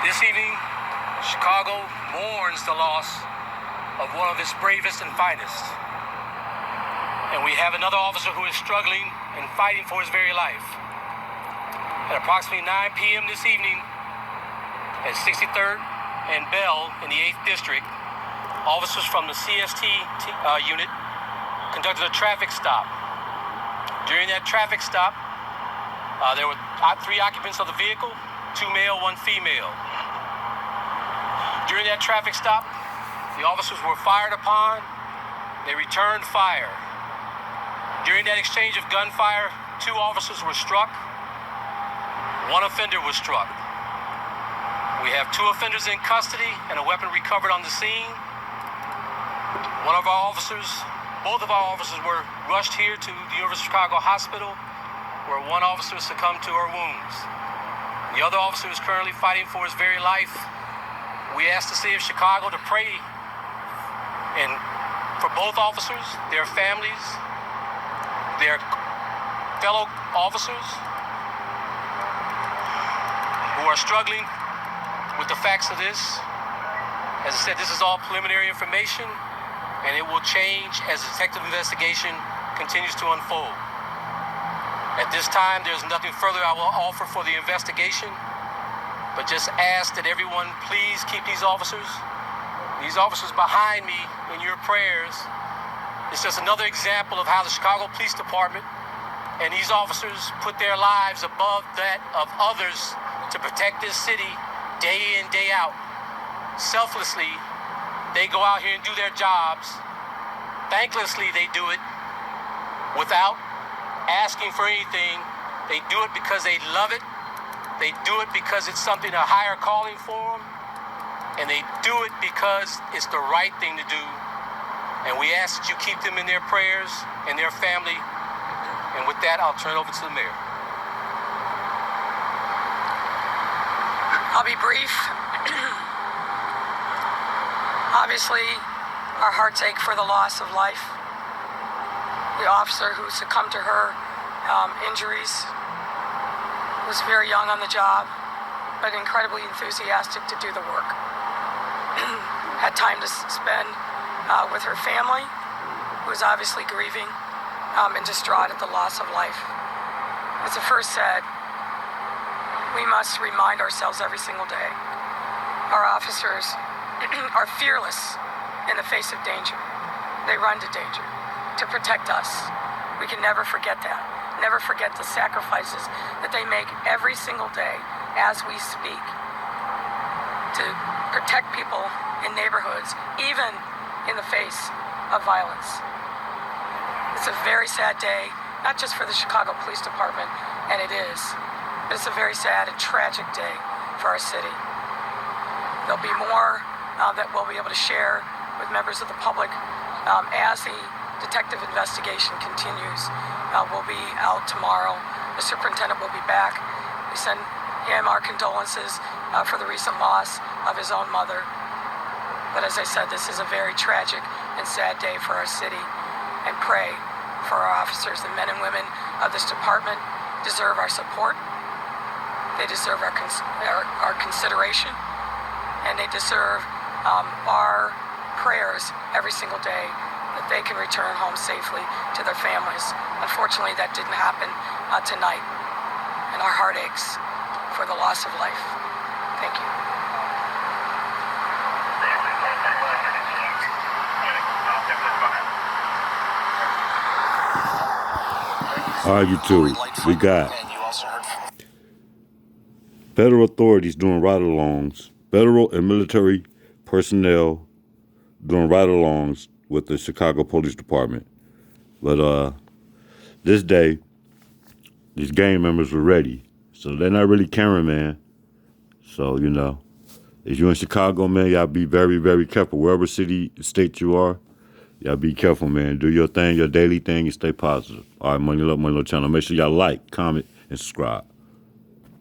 This evening, Chicago mourns the loss of one of its bravest and finest. And we have another officer who is struggling and fighting for his very life. At approximately 9 p.m. this evening, at 63rd and Bell in the 8th District, officers from the CST unit conducted a traffic stop. During that traffic stop, there were 3 occupants of the vehicle, 2 male, 1 female. During that traffic stop, the officers were fired upon. They returned fire. During that exchange of gunfire, 2 officers were struck. 1 offender was struck. We have 2 offenders in custody and a weapon recovered on the scene. Both of our officers were rushed here to the University of Chicago Hospital, where 1 officer succumbed to her wounds. The other officer is currently fighting for his very life. We asked the city of Chicago to pray and for both officers, their families, their fellow officers who are struggling with the facts of this. As I said, this is all preliminary information, and it will change as the detective investigation continues to unfold. At this time, there's nothing further I will offer for the investigation, but just ask that everyone please keep these officers behind me in your prayers. It's just another example of how the Chicago Police Department and these officers put their lives above that of others to protect this city day in, day out. Selflessly, they go out here and do their jobs. Thanklessly, they do it without asking for anything. They do it because they love it. They do it because it's something, a higher calling for them. And they do it because it's the right thing to do. And we ask that you keep them in their prayers and their family. And with that, I'll turn it over to the mayor. I'll be brief. Obviously, our hearts ache for the loss of life. The officer who succumbed to her injuries was very young on the job, but incredibly enthusiastic to do the work. Had time to spend with her family, who was obviously grieving and distraught at the loss of life. As the first said, we must remind ourselves every single day. Our officers are fearless in the face of danger. They run to danger to protect us. We can never forget that. Never forget the sacrifices that they make every single day as we speak to protect people in neighborhoods, even in the face of violence. It's a very sad day, not just for the Chicago Police Department, and it is, but it's a very sad and tragic day for our city. There'll be more that we'll be able to share with members of the public as the detective investigation continues. We'll be out tomorrow. The superintendent will be back. We send him our condolences for the recent loss of his own mother. But as I said, this is a very tragic and sad day for our city. And pray for our officers. The men and women of this department deserve our support. They deserve our consideration. And they deserve our prayers every single day that they can return home safely to their families. Unfortunately, that didn't happen tonight, and our heart aches for the loss of life. Thank you. All right, YouTube, we got federal authorities doing ride-alongs, federal and military personnel doing ride-alongs with the Chicago Police Department. But this day, these gang members were ready. So they're not really caring, man. So, you know, if you're in Chicago, man, y'all be very, very careful. Wherever city, state you are, y'all be careful, man. Do your thing, your daily thing, and stay positive. All right, Money Love, Money Love channel. Make sure y'all like, comment, and subscribe.